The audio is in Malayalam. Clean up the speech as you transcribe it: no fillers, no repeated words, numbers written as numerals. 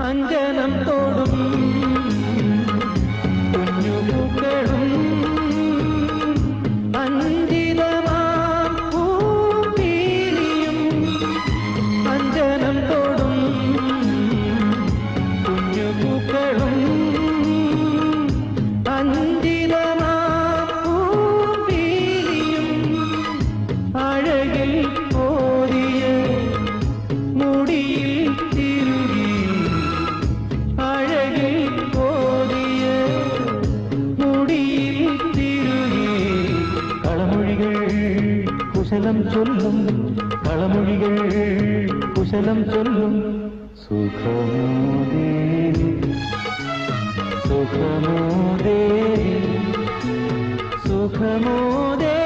അഞ്ജനം തോടും കുഞ്ഞുപൂക്കളും അഞ്ചിതമാം പൂപ്പീലിയും അഞ്ജനം തോടും കുഞ്ഞുപൂക്കളും അഞ്ചിതമാം പൂപ്പീലിയും അഴകിൽ ഓരിയ മുടിയിൽ തിരുകി അഴകിൽ ഓരിയ മുടിയിൽ തിരുകി കളമൊഴികൾ കുശലം ചൊല്ലും കളമൊഴികൾ കുശലം ചൊല്ലും സുഖമോ ദേവി സുഖമോ ദേവി സുഖമോ ദേവി